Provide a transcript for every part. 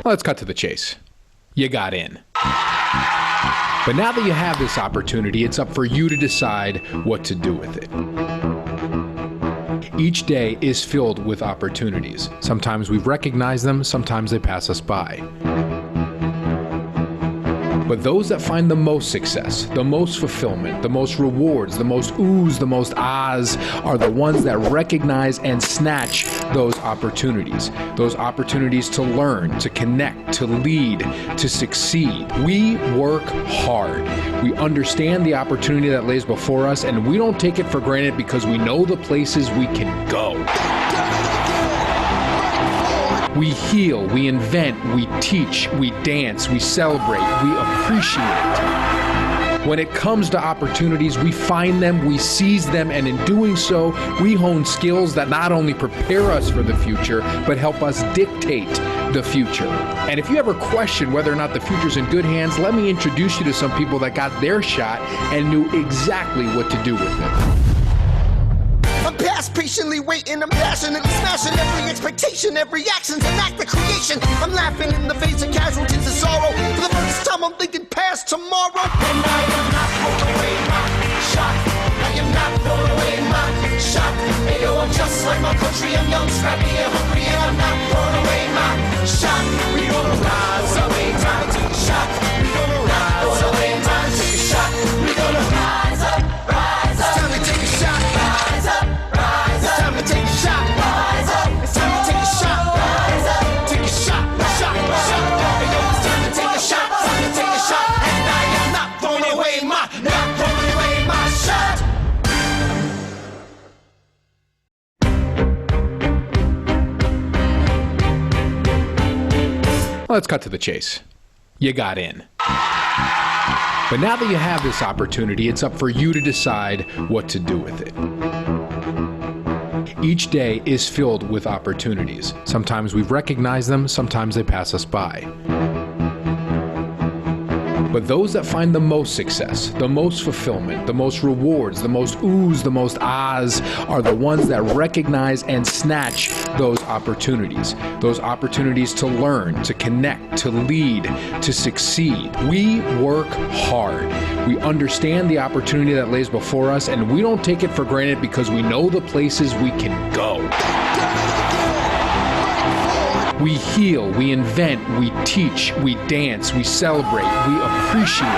Let's cut to the chase. You got in. But now that you have this opportunity, it's up for you to decide what to do with it. Each day is filled with opportunities. Sometimes we recognize them, sometimes they pass us by. But those that find the most success, the most fulfillment, the most rewards, the most oohs, the most ahs, are the ones that recognize and snatch those opportunities. Those opportunities to learn, to connect, to lead, to succeed. We work hard. We understand the opportunity that lays before us, and we don't take it for granted because we know the places we can go. We heal, we invent, we teach, we dance, we celebrate, we appreciate. When it comes to opportunities, we find them, we seize them, and in doing so, we hone skills that not only prepare us for the future, but help us dictate the future. And if you ever question whether or not the future's in good hands, let me introduce you to some people that got their shot and knew exactly what to do with it. I'm past patiently waiting, I'm passionately smashing every expectation, every action's an act of creation. I'm laughing in the face of casualties of sorrow. For the first time I'm thinking past tomorrow. And I am not throwing away my shot. I am not throwing away my shot. Hey yo, I'm just like my country, I'm young, scrappy and hungry, and I'm not throwing away my shot. We gonna rise up, ain't time to take a shot. We gonna rise up, ain't time to take a shot. We gonna rise up, rise up. It's time to take a shot. Rise up. It's time to take a shot. Rise up. It's time to take a shot. Rise up. Take a shot. Shot. Hey yo, it's time to take a shot. Time to take a shot. And I am not throwing away my shot. Let's cut to the chase. You got in. But now that you have this opportunity, it's up for you to decide what to do with it. Each day is filled with opportunities. Sometimes we recognize them, sometimes they pass us by. But those that find the most success, the most fulfillment, the most rewards, the most oohs, the most ahs, are the ones that recognize and snatch those opportunities. Those opportunities to learn, to connect, to lead, to succeed. We work hard. We understand the opportunity that lays before us, and we don't take it for granted because we know the places we can go. We heal, we invent, we teach, we dance, we celebrate, we appreciate.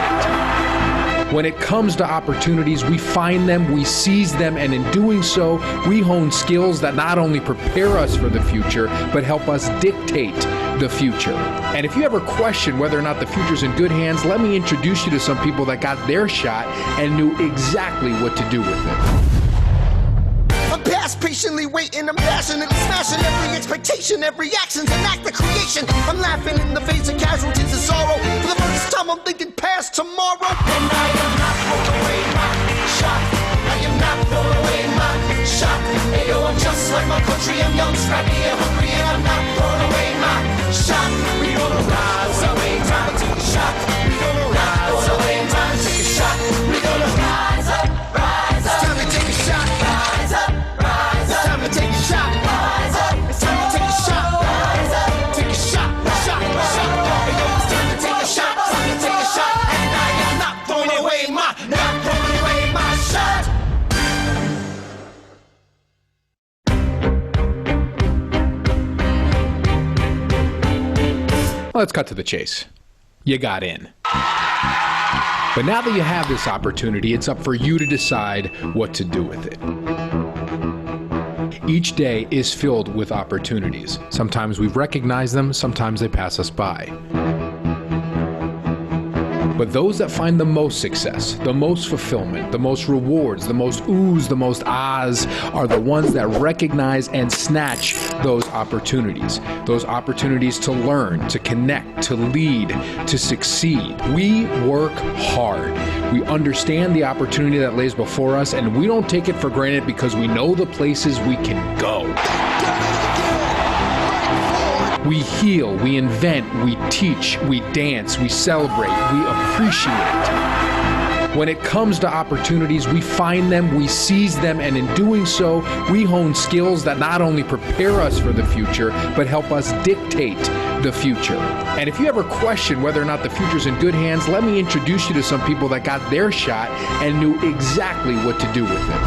When it comes to opportunities, we find them, we seize them, and in doing so, we hone skills that not only prepare us for the future, but help us dictate the future. And if you ever question whether or not the future's in good hands, let me introduce you to some people that got their shot and knew exactly what to do with it. I'm past patiently waiting, I'm passionately smashing every expectation, every action's an act of creation. I'm laughing in the face of casualties of sorrow. For the first time I'm thinking past tomorrow. And I am not throwing away my shot. I am not throwing away my shot. Hey yo, I'm just like my country, I'm young, scrappy and hungry, and I'm not throwing away my shot. We gonna rise up, ain't time to take a shot. We gonna rise up, ain't time to take a shot. We gonna rise up, rise up. It's time to take a shot. Rise up. It's time to take a shot. Rise up. It's time to take a shot. Rise up. Take a shot. Shot. Hey yo, it's time to take a shot. Time to take a shot. And I am not throwing away my shot. Let's cut to the chase. You got in. But now that you have this opportunity, it's up for you to decide what to do with it. Each day is filled with opportunities. Sometimes we recognize them, sometimes they pass us by. But those that find the most success, the most fulfillment, the most rewards, the most oohs, the most ahs, are the ones that recognize and snatch those opportunities. Those opportunities to learn, to connect, to lead, to succeed. We work hard. We understand the opportunity that lays before us, and we don't take it for granted because we know the places we can go. We heal, we invent, we teach, we dance, we celebrate, we appreciate. When it comes to opportunities, we find them, we seize them, and in doing so, we hone skills that not only prepare us for the future, but help us dictate the future. And if you ever question whether or not the future's in good hands, let me introduce you to some people that got their shot and knew exactly what to do with it.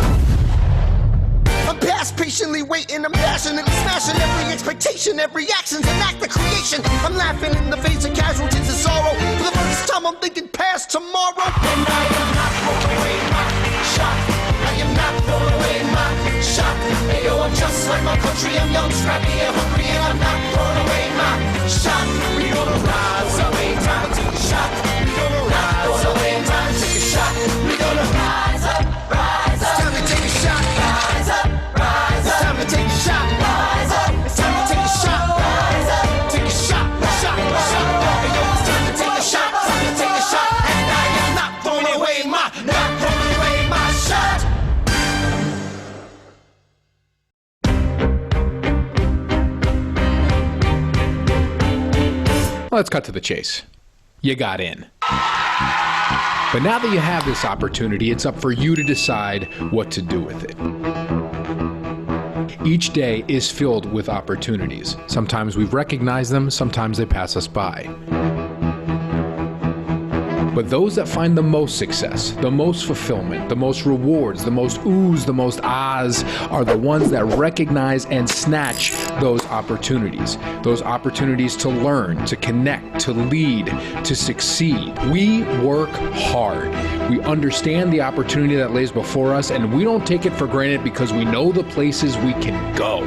I'm past patiently waiting, I'm passionately smashing every expectation, every action's an act of creation. I'm laughing in the face of casualties of sorrow. For the first time I'm thinking past tomorrow. And I am not throwing away my shot. I am not throwing away my shot. Hey yo, I'm just like my country, I'm young, scrappy and hungry, and I'm not throwing away my shot. We gonna rise up, ain't time to take a shot. We gonna rise up, ain't time to take a shot. We gonna rise up, rise up. It's time to take a shot. Rise up, rise up. It's time to take a shot. Rise up. It's time to take a shot. Rise up. Take a shot, shot, shot. Hey yo, it's time to take a shot. Time to take a shot. And I am not throwing away my shot. Let's cut to the chase. You got in. But now that you have this opportunity, it's up for you to decide what to do with it. Each day is filled with opportunities. Sometimes we've recognized them, sometimes they pass us by. But those that find the most success, the most fulfillment, the most rewards, the most oohs, the most ahs, are the ones that recognize and snatch those opportunities. Those opportunities to learn, to connect, to lead, to succeed. We work hard. We understand the opportunity that lays before us, and we don't take it for granted because we know the places we can go.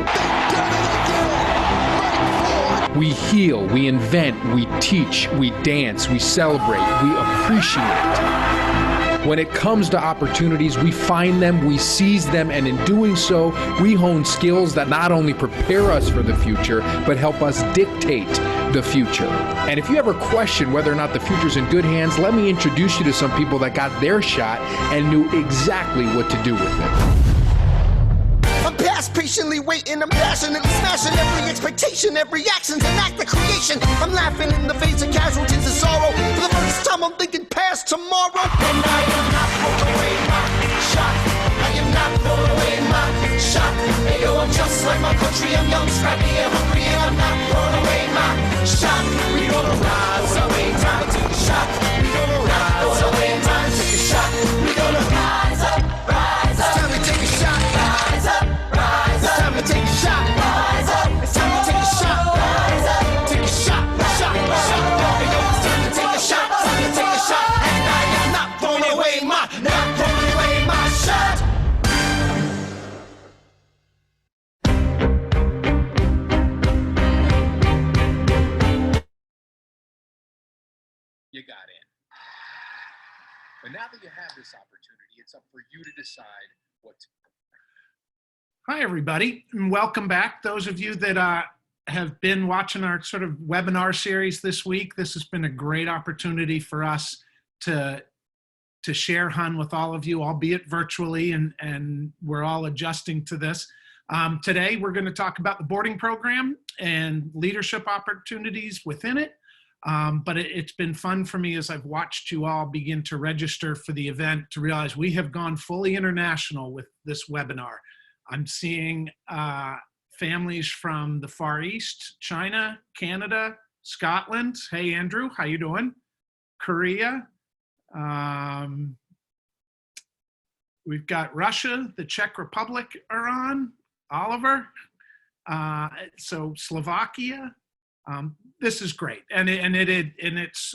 We heal, we invent, we teach, we dance, we celebrate, we appreciate. When it comes to opportunities, we find them, we seize them, and in doing so, we hone skills that not only prepare us for the future, but help us dictate the future. And if you ever question whether or not the future's in good hands, let me introduce you to some people that got their shot and knew exactly what to do with it. I'm past patiently waiting, I'm passionately smashing every expectation, every action's an act of creation. I'm laughing in the face of casualties of sorrow. For the first time I'm thinking past tomorrow. And I am not throwing away my shot. I am not throwing away my shot. Hey yo, I'm just like my country, I'm young, scrappy and hungry, and I'm not throwing away my shot. We gonna rise up, ain't time to take a shot. We gonna rise up, ain't time to take a shot. We gonna rise up, rise up. It's time to take a shot. Rise up. It's time to take a shot. Rise up. It's time to take a shot. Rise up. Take a shot. Shot. Hey yo, it's time to take a shot. Time to take a shot. And I am not throwing away my shot. You got in. But now that you have this opportunity, it's up for you to decide what to do. Hi, everybody, and welcome back. Those of you that have been watching our sort of webinar series this week, this has been a great opportunity for us to share HUN with all of you, albeit virtually, and we're all adjusting to this. Today, we're going to talk about the boarding program and leadership opportunities within it. But it's been fun for me as I've watched you all begin to register for the event to realize we have gone fully international with this webinar. I'm seeing families from the Far East, China, Canada, Scotland. Hey, Andrew, how you doing? Korea. We've got Russia, the Czech Republic are on. Oliver. So Slovakia. This is great, and it's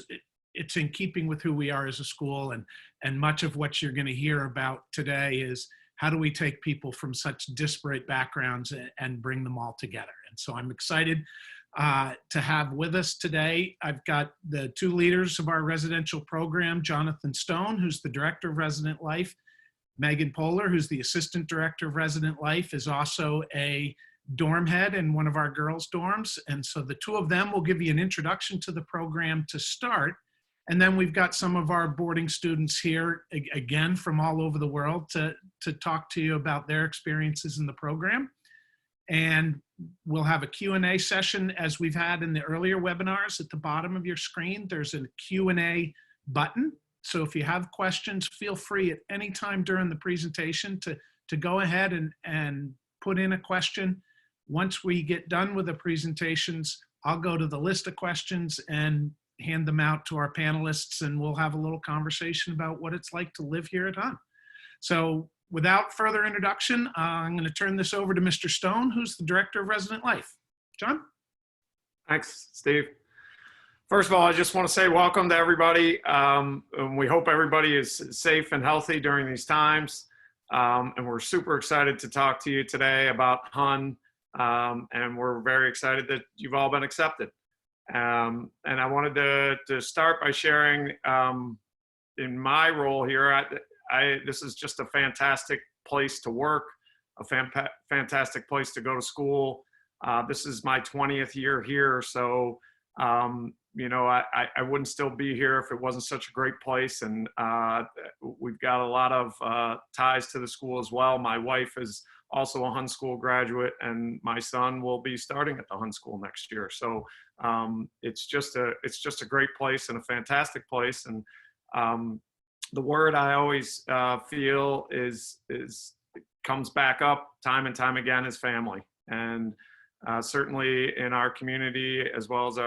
in keeping with who we are as a school, and much of what you're going to hear about today is how do we take people from such disparate backgrounds and bring them all together. And so I'm excited to have with us today. I've got the two leaders of our residential program, Jonathan Stone, who's the Director of Resident Life. Meghan Poehler, who's the Assistant Director of Resident Life, is also a dorm head in one of our girls' dorms. And so the two of them will give you an introduction to the program to start. And then we've got some of our boarding students here, again, from all over the world to talk to you about their experiences in the program. And we'll have a Q&A session as we've had in the earlier webinars. At the bottom of your screen, there's a Q&A button. So if you have questions, feel free at any time during the presentation to go ahead and put in a question. Once we get done with the presentations, I'll go to the list of questions and hand them out to our panelists, and we'll have a little conversation about what it's like to live here at Hunt. So without further introduction, I'm going to turn this over to Mr. Stone, who's the Director of Resident Life. John? Thanks, Steve. First of all, I just want to say welcome to everybody. And we hope everybody is safe and healthy during these times. And we're super excited to talk to you today about HUN. And we're very excited that you've all been accepted. And I wanted to start by sharing in my role here, this is just a fantastic place to work, a fantastic place to go to school. This is my 20th year here, so you know, I wouldn't still be here if it wasn't such a great place. And we've got a lot of ties to the school as well. My wife is also a Hun School graduate, and my son will be starting at the Hun School next year. So it's just a great place and a fantastic place. And the word I always feel comes back up time and time again is family. And certainly in our community, as well as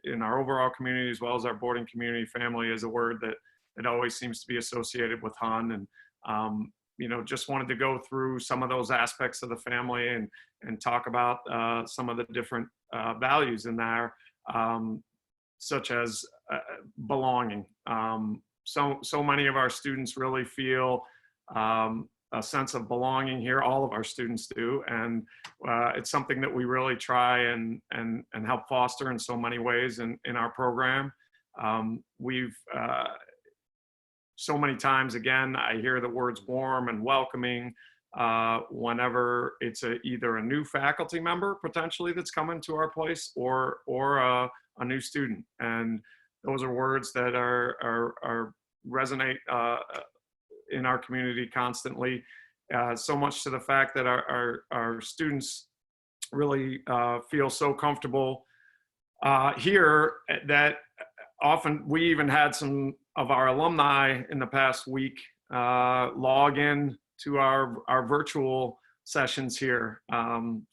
in our overall community, as well as our boarding community, family is a word that always seems to be associated with HUN. And you know, just wanted to go through some of those aspects of the family and talk about some of the different values in there, such as belonging. So many of our students really feel a sense of belonging here. All of our students do, and it's something that we really try and help foster in so many ways in our program. We've so many times, again, I hear the words warm and welcoming whenever it's either a new faculty member potentially that's coming to our place or a new student, and those are words that are resonate in our community constantly, so much to the fact that our students really feel so comfortable here that often we even had some of our alumni in the past week log in to our virtual sessions here,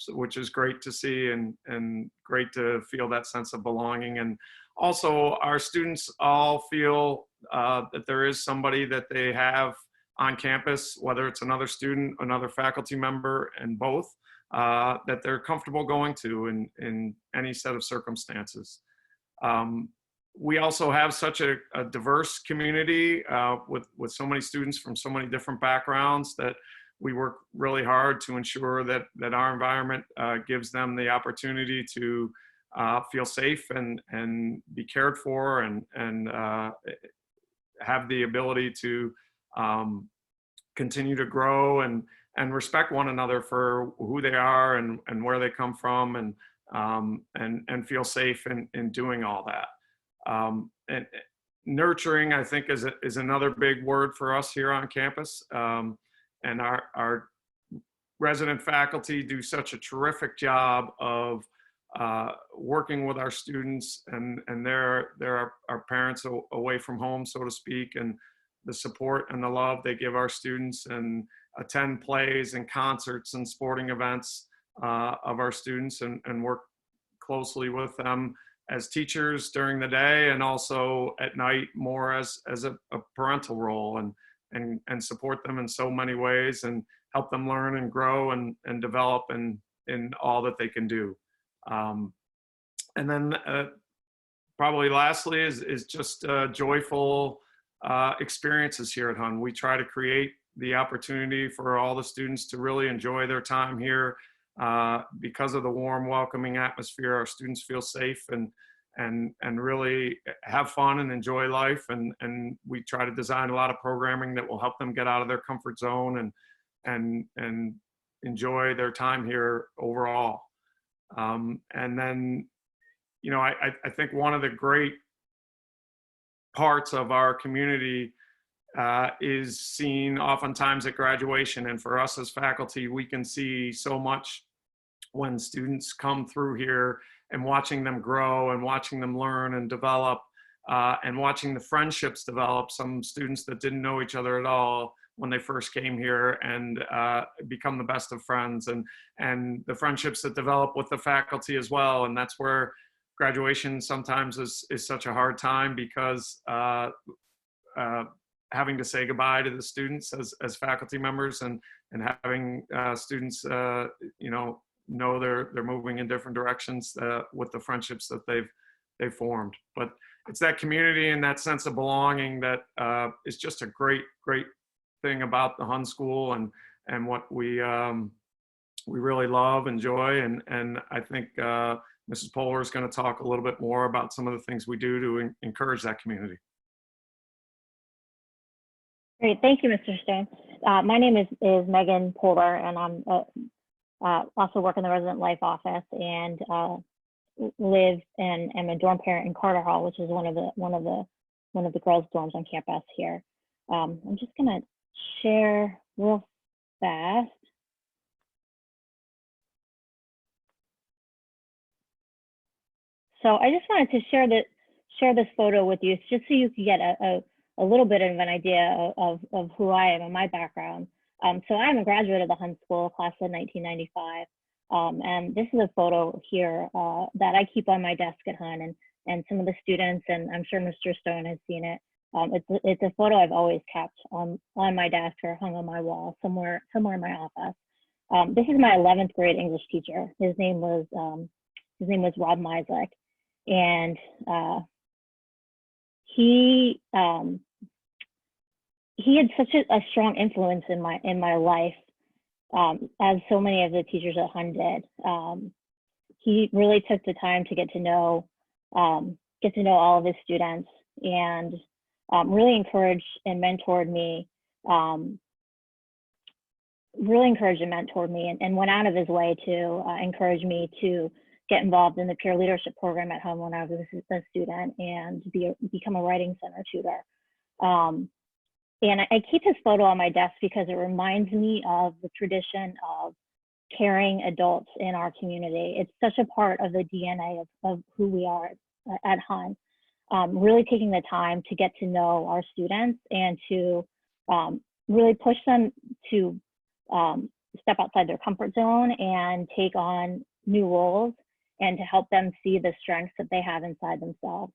which is great to see and great to feel that sense of belonging. And also our students all feel that there is somebody that they have on campus, whether it's another student, another faculty member, and both, that they're comfortable going to in any set of circumstances. We also have such a diverse community with so many students from so many different backgrounds that we work really hard to ensure that our environment gives them the opportunity to feel safe and be cared for and have the ability to continue to grow and respect one another for who they are and where they come from and feel safe in doing all that. And nurturing, I think, is another big word for us here on campus. And our resident faculty do such a terrific job of working with our students and they're our parents away from home, so to speak, and the support and the love they give our students and attend plays and concerts and sporting events of our students and work closely with them as teachers during the day and also at night more as a parental role and support them in so many ways and help them learn and grow and develop in all that they can do. And then probably lastly is just joyful experiences here at HUN. We try to create the opportunity for all the students to really enjoy their time here. Because of the warm, welcoming atmosphere, our students feel safe and really have fun and enjoy life. And we try to design a lot of programming that will help them get out of their comfort zone and enjoy their time here overall. And then, you know, I think one of the great parts of our community is seen oftentimes at graduation. And for us as faculty, we can see so much when students come through here and watching them grow and watching them learn and develop and watching the friendships develop. Some students that didn't know each other at all when they first came here and become the best of friends and the friendships that develop with the faculty as well. And that's where graduation sometimes is such a hard time because having to say goodbye to the students as faculty members, and having students know they're moving in different directions with the friendships that they've formed. But it's that community and that sense of belonging that is just a great thing about the Hun School, and what we really love, enjoy, and I think Mrs. Poehler is going to talk a little bit more about some of the things we do to encourage that community. Great, thank you, Mr. Stone. My name is Meghan Poehler, and I'm also work in the resident life office, and live and am a dorm parent in Carter Hall, which is one of the girls' dorms on campus here. I'm just gonna share real fast. So I just wanted to share this photo with you, just so you could get a little bit of an idea of who I am and my background. So I'm a graduate of the Hun School, class of 1995. And this is a photo here that I keep on my desk at Hun, and some of the students, and I'm sure Mr. Stone has seen it. It's a photo I've always kept on my desk or hung on my wall somewhere in my office. This is my 11th grade English teacher. His name was Rob Misek, and he had such a strong influence in my life, as so many of the teachers at Hun did. He really took the time to get to know all of his students, and really encouraged and mentored me. And went out of his way to encourage me to get involved in the peer leadership program at Hun when I was a student, and become a writing center tutor. And I keep his photo on my desk because it reminds me of the tradition of caring adults in our community. It's such a part of the DNA of who we are at Hun. Really taking the time to get to know our students, and to really push them to step outside their comfort zone and take on new roles, and to help them see the strengths that they have inside themselves.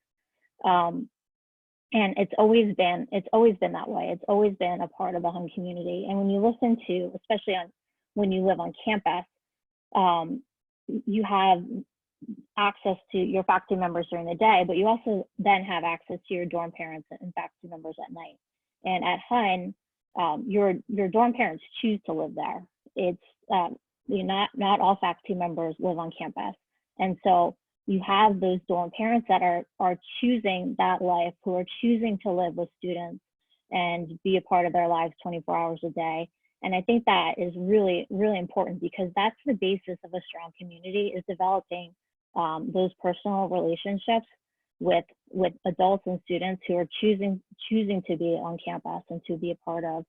And it's always been that way. It's always been a part of the Hun community. And when you listen to, especially when you live on campus, you have access to your faculty members during the day, but you also then have access to your dorm parents and faculty members at night. And at Hun, your dorm parents choose to live there. It's not all faculty members live on campus, and so you have those dorm parents that are choosing that life, who are choosing to live with students and be a part of their lives 24 hours a day. And I think that is really, really important, because that's the basis of a strong community, is developing those personal relationships with adults and students who are choosing to be on campus and to be a part of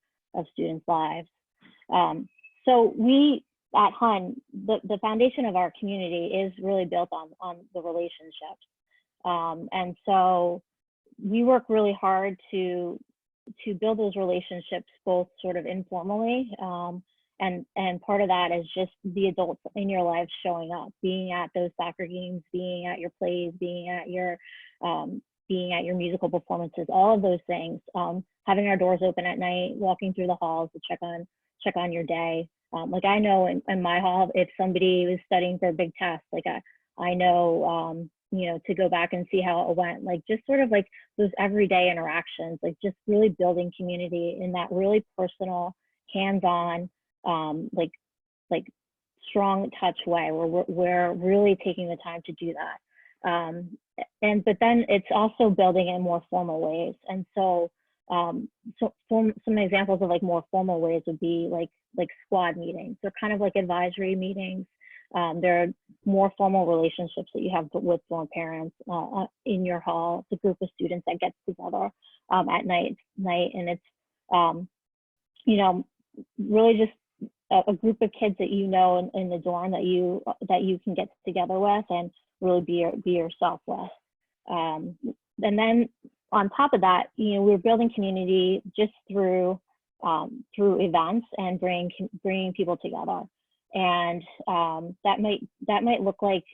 students' lives. So we at Hun, the foundation of our community is really built on the relationships. And so we work really hard to build those relationships, both sort of informally, and part of that is just the adults in your life showing up, being at those soccer games, being at your plays, being at your musical performances, all of those things. Having our doors open at night, walking through the halls to check on your day. Like I know in my hall, if somebody was studying for a big test, like I know, to go back and see how it went, like just sort of like those everyday interactions, like just really building community in that really personal, hands-on, like strong touch way, where we're really taking the time to do that. But then it's also building in more formal ways. And so, some examples of like more formal ways would be like squad meetings. They're kind of like advisory meetings. There are more formal relationships that you have with dorm parents in your hall. It's a group of students that gets together at night, and it's really just a group of kids that in the dorm that you can get together with and really be yourself with. And then on top of that, we're building community just through events and bringing people together. And that might look like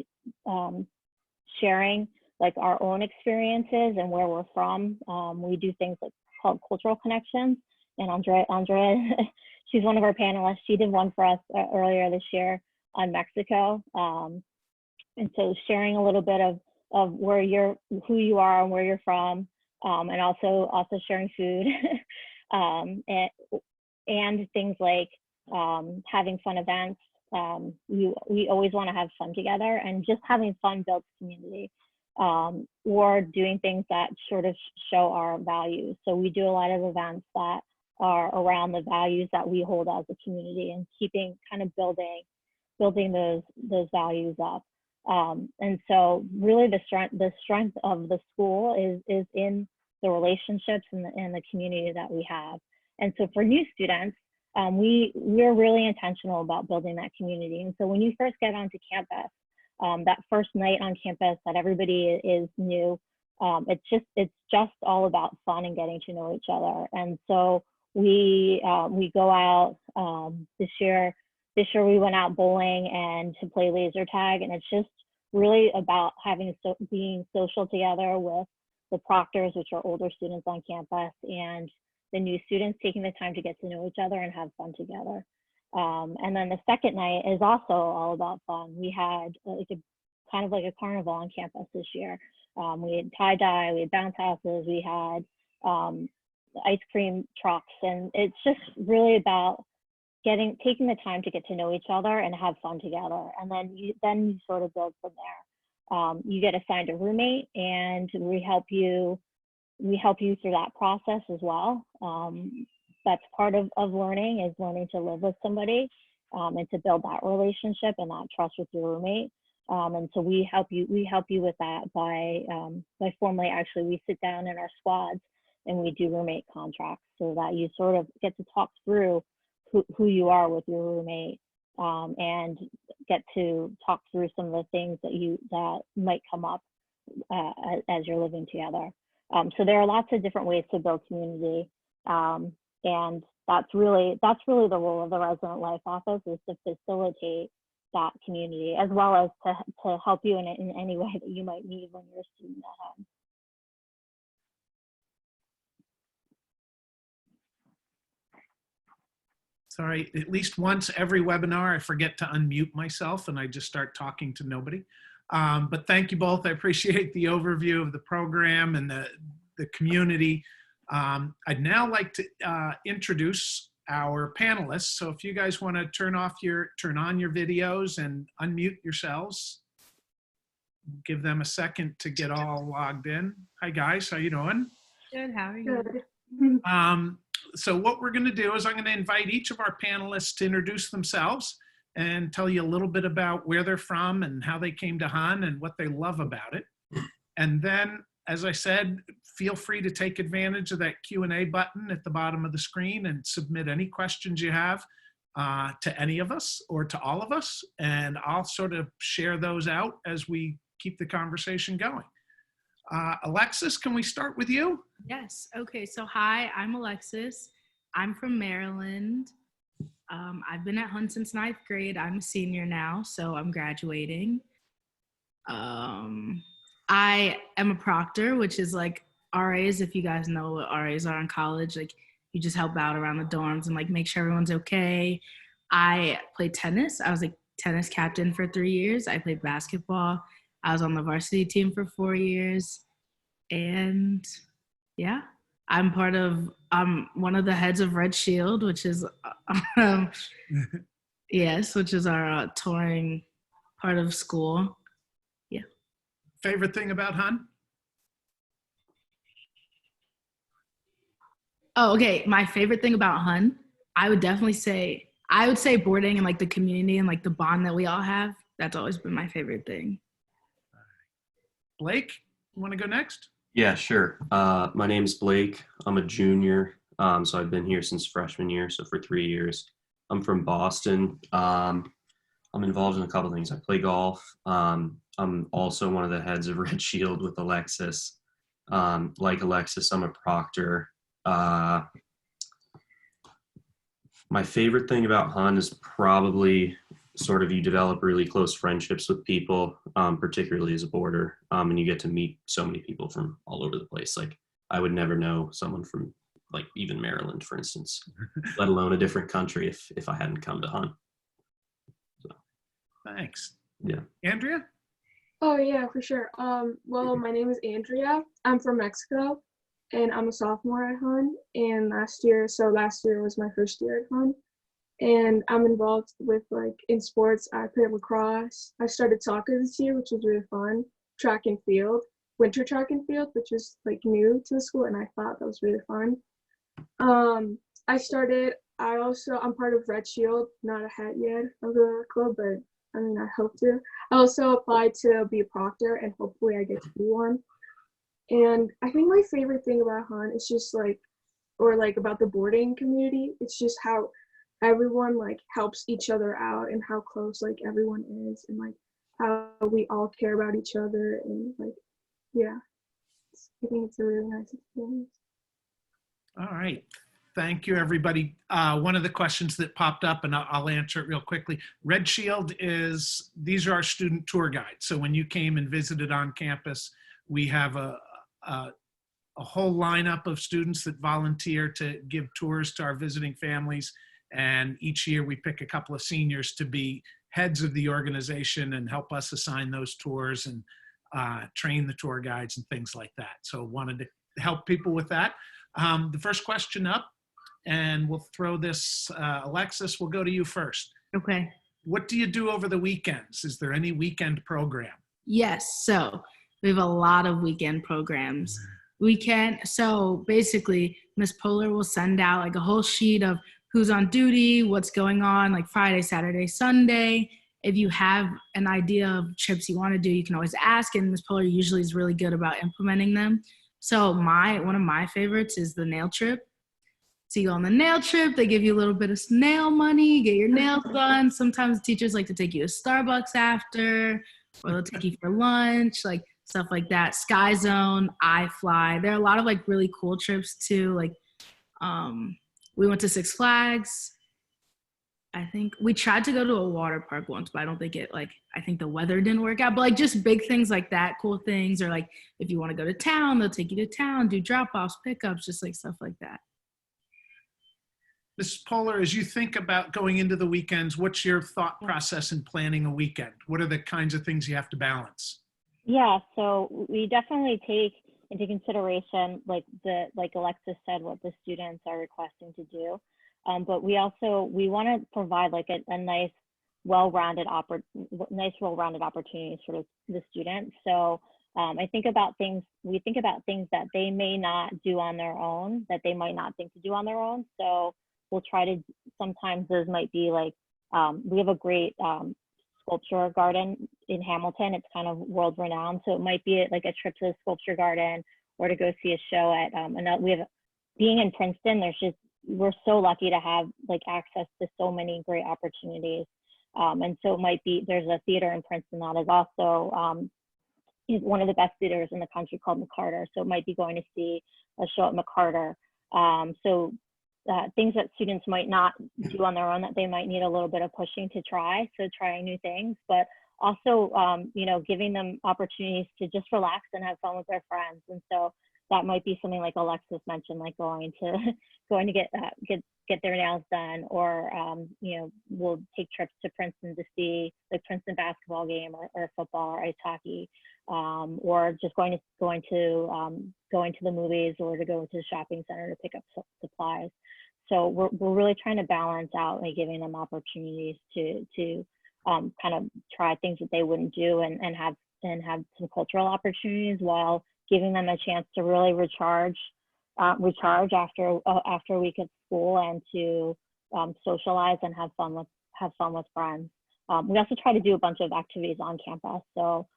sharing like our own experiences and where we're from. We do things like called cultural connections. And Andrea, she's one of our panelists. She did one for us earlier this year on Mexico. And so sharing a little bit of who you are and where you're from, and also sharing food, and things like having fun events. We always want to have fun together, and just having fun builds community, or doing things that sort of show our values. So we do a lot of events that are around the values that we hold as a community, and keeping kind of building those values up. And so really the strength of the school is in the relationships and the community that we have. And so for new students, we're really intentional about building that community. And so when you first get onto campus, that first night on campus that everybody is new, it's just all about fun and getting to know each other. And so we go out. This year we went out bowling and to play laser tag, and it's just really about being social together with the proctors, which are older students on campus, and the new students, taking the time to get to know each other and have fun together. And then the second night is also all about fun. We had kind of like a carnival on campus this year. We had tie-dye, we had bounce houses, we had ice cream trucks, and it's just really about taking the time to get to know each other and have fun together. And then you sort of build from there. You get assigned a roommate, and we help you through that process as well. That's part of learning, is learning to live with somebody, and to build that relationship and that trust with your roommate. And so we help you with that by formally, actually, we sit down in our squads and we do roommate contracts, so that you sort of get to talk through who you are with your roommate, and get to talk through some of the things that might come up as you're living together. So there are lots of different ways to build community, and that's really the role of the Resident Life Office, is to facilitate that community, as well as to help you in any way that you might need when you're a student at home. Sorry, at least once every webinar, I forget to unmute myself and I just start talking to nobody. But thank you both. I appreciate the overview of the program and the community. I'd now like to introduce our panelists. So if you guys want to turn on your videos and unmute yourselves, give them a second to get all logged in. Hi guys, how you doing? Good, how are you? Good. So what we're going to do is I'm going to invite each of our panelists to introduce themselves and tell you a little bit about where they're from and how they came to HUN and what they love about it. And then, as I said, feel free to take advantage of that Q&A button at the bottom of the screen and submit any questions you have to any of us or to all of us. And I'll sort of share those out as we keep the conversation going. Alexis, can we start with you? Yes, okay, so hi, I'm Alexis. I'm from Maryland. I've been at HUN since 9th grade. I'm a senior now, so I'm graduating. I am a proctor, which is like RAs, if you guys know what RAs are in college. Like, you just help out around the dorms and like make sure everyone's okay. I played tennis. I was like tennis captain for 3 years. I played basketball. I was on the varsity team for 4 years. And yeah, I'm one of the heads of Red Shield, which is, yes, which is our touring part of school. Yeah. Favorite thing about HUN? Oh, okay. My favorite thing about HUN, I would say boarding and like the community and like the bond that we all have. That's always been my favorite thing. Blake, you want to go next? Yeah, sure. My name's Blake. I'm a junior, so I've been here since freshman year, so for 3 years. I'm from Boston. I'm involved in a couple things. I play golf. I'm also one of the heads of Red Shield with Alexis. Like Alexis, I'm a proctor. My favorite thing about HUN is probably sort of you develop really close friendships with people, particularly as a boarder, and you get to meet so many people from all over the place. Like I would never know someone from like even Maryland, for instance, let alone a different country if I hadn't come to hunt. So, Thanks. yeah. Andrea? Oh yeah, for sure. Well, my name is Andrea. I'm from Mexico, and I'm a sophomore at Hun. And last year was my first year at Hun. And I'm involved with like in sports. I play lacrosse. I started soccer this year, which was really fun. Track and field, winter track and field, which is like new to the school, and I thought that was really fun. I'm part of Red Shield, not a head yet of the club, but I mean, I hope to. I also applied to be a proctor, and hopefully I get to be one. And I think my favorite thing about Hun is just about the boarding community, it's just how everyone like helps each other out and how close like everyone is and like how we all care about each other and like, yeah, I think it's a really nice experience. All right. Thank you, everybody. One of the questions that popped up, and I'll answer it real quickly. Red Shield these are our student tour guides. So when you came and visited on campus, we have a whole lineup of students that volunteer to give tours to our visiting families. And each year we pick a couple of seniors to be heads of the organization and help us assign those tours and train the tour guides and things like that. So wanted to help people with that. The first question up, and we'll throw this, Alexis, we'll go to you first. Okay. What do you do over the weekends? Is there any weekend program? Yes. So we have a lot of weekend programs. So basically Miss Polar will send out like a whole sheet of who's on duty, what's going on, like Friday, Saturday, Sunday. If you have an idea of trips you want to do, you can always ask, and Miss Polar usually is really good about implementing them. So one of my favorites is the nail trip. So you go on the nail trip, they give you a little bit of nail money, get your nails done. Sometimes teachers like to take you to Starbucks after, or they'll take you for lunch, like stuff like that. Sky Zone, iFly. There are a lot of like really cool trips too. Like we went to Six Flags. I think we tried to go to a water park once, but I don't think I think the weather didn't work out. But like just big things like that, cool things. Or like if you want to go to town, they'll take you to town, do drop-offs, pickups, just like stuff like that. Mrs. Polar, as you think about going into the weekends, what's your thought process in planning a weekend? What are the kinds of things you have to balance? Yeah, so we definitely take into consideration, like Alexis said, what the students are requesting to do. But we want to provide like a nice, well-rounded opportunities for the students. So we think about things that they may not do on their own, that they might not think to do on their own. So we'll try to, sometimes those might be like, we have a great sculpture garden in Hamilton. It's kind of world renowned. So it might be like a trip to the sculpture garden or to go see a show at, being in Princeton, we're so lucky to have like access to so many great opportunities. And so it might be, there's a theater in Princeton that is also one of the best theaters in the country called McCarter. So it might be going to see a show at McCarter. Things that students might not do on their own that they might need a little bit of pushing to try. So trying new things, but also, giving them opportunities to just relax and have fun with their friends. And so that might be something like Alexis mentioned, like going to get their nails done, or we'll take trips to Princeton to see the Princeton basketball game or football or ice hockey, or just going to the movies or to go to the shopping center to pick up supplies. So we're really trying to balance out like giving them opportunities to kind of try things that they wouldn't do and have some cultural opportunities while giving them a chance to really recharge after a week at school and to socialize and have fun with friends. We also try to do a bunch of activities on campus. So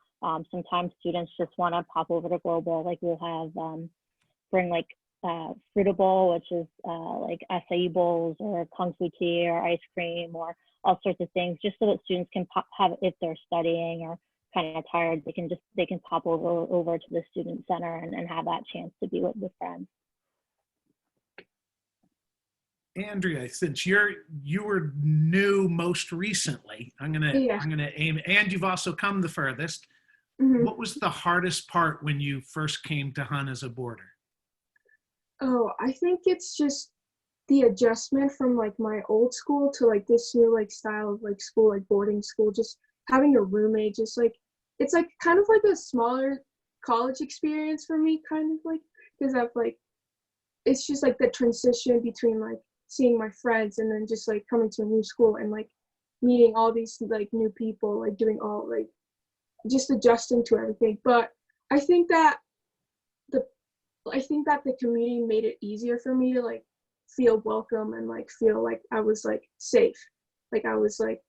sometimes students just want to pop over to Global. Like we'll have bring like Fruita Bowl, which is like acai bowls or kung fu tea or ice cream or all sorts of things, just so that students can have, if they're studying or kind of tired, they can pop over to the student center and have that chance to be with friends. Andrea, since you were new most recently, I'm gonna aim, and you've also come the furthest. What was the hardest part when you first came to Hun as a boarder? Oh, I think it's just the adjustment from like my old school to like this new like style of like school, like boarding school, just having a roommate, just like it's like kind of like a smaller college experience for me, kind of like, because I've like it's just like the transition between like seeing my friends and then just like coming to a new school and like meeting all these like new people, like doing all like just adjusting to everything. But I think that the community made it easier for me to like feel welcome and like feel like I was like safe. Like I was like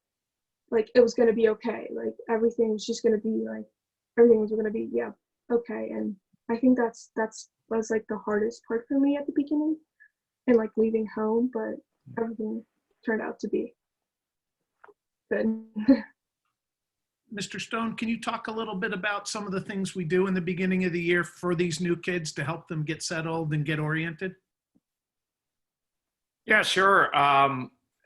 it was gonna be okay. Like everything was just gonna be like everything was gonna be okay. And I think that's was like the hardest part for me at the beginning and like leaving home, but everything turned out to be good. Mr. Stone, can you talk a little bit about some of the things we do in the beginning of the year for these new kids to help them get settled and get oriented? Yeah, sure.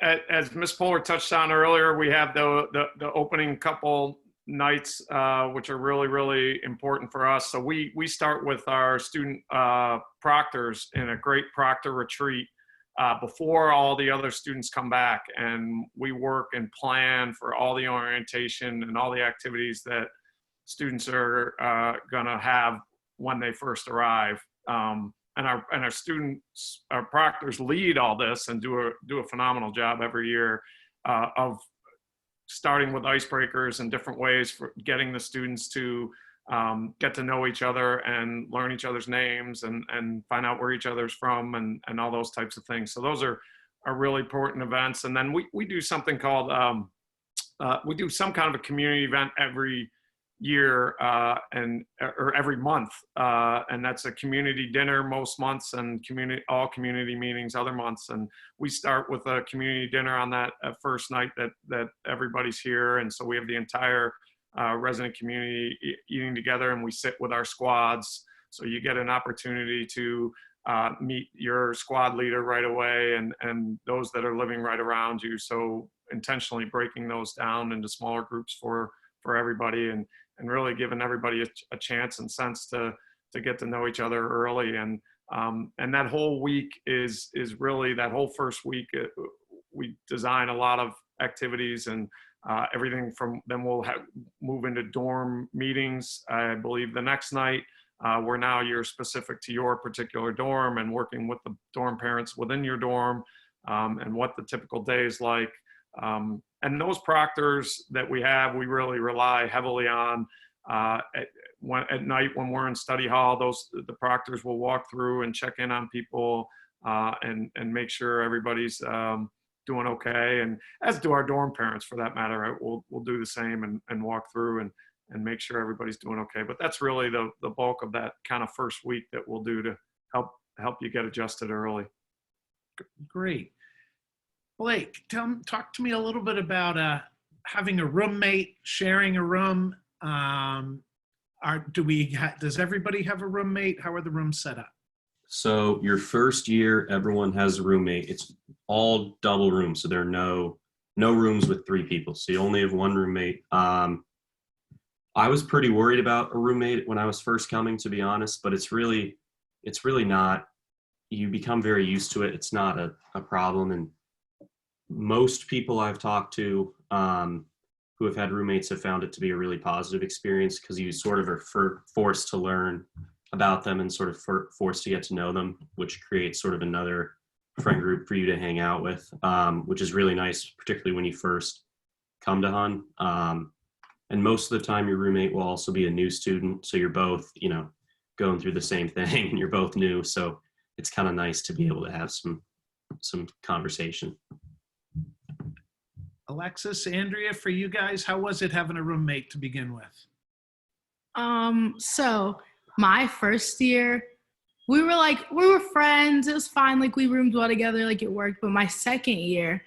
As Ms. Poehler touched on earlier, we have the opening couple nights, which are really, really important for us. So we start with our student proctors in a great proctor retreat before all the other students come back, and we work and plan for all the orientation and all the activities that students are gonna have when they first arrive. And our students, our proctors lead all this and do a phenomenal job every year of starting with icebreakers and different ways for getting the students to get to know each other and learn each other's names and find out where each other's from and all those types of things. So those are really important events. And then we do something called, we do some kind of a community event every year or every month. And that's a community dinner most months and all community meetings other months. And we start with a community dinner on that first night that everybody's here. And so we have the entire resident community eating together, and we sit with our squads. So you get an opportunity to meet your squad leader right away and those that are living right around you. So intentionally breaking those down into smaller groups for everybody and really giving everybody a chance and sense to get to know each other early. And that whole week is really that whole first week. We design a lot of activities and everything from then we'll move into dorm meetings. I believe the next night where now you're specific to your particular dorm and working with the dorm parents within your dorm and what the typical day is like. And those proctors that we have, we really rely heavily on at night when we're in study hall. The proctors will walk through and check in on people and make sure everybody's doing okay. And as do our dorm parents for that matter. Right? We'll do the same and walk through and make sure everybody's doing okay. But that's really the bulk of that kind of first week that we'll do to help you get adjusted early. Great. Blake, talk to me a little bit about having a roommate, sharing a room. Does everybody have a roommate? How are the rooms set up? So your first year, everyone has a roommate. It's all double rooms, so there are no rooms with 3 people. So you only have one roommate. I was pretty worried about a roommate when I was first coming, to be honest, but it's really not. You become very used to it. It's not a problem. And most people I've talked to who have had roommates have found it to be a really positive experience because you sort of are forced to learn about them and sort of forced to get to know them, which creates sort of another friend group for you to hang out with, which is really nice, particularly when you first come to Hun. And most of the time your roommate will also be a new student. So you're both, going through the same thing and you're both new. So it's kind of nice to be able to have some conversation. Alexis, Andrea, for you guys, how was it having a roommate to begin with? So my first year, we were friends. It was fine. Like we roomed well together, like it worked. But my second year,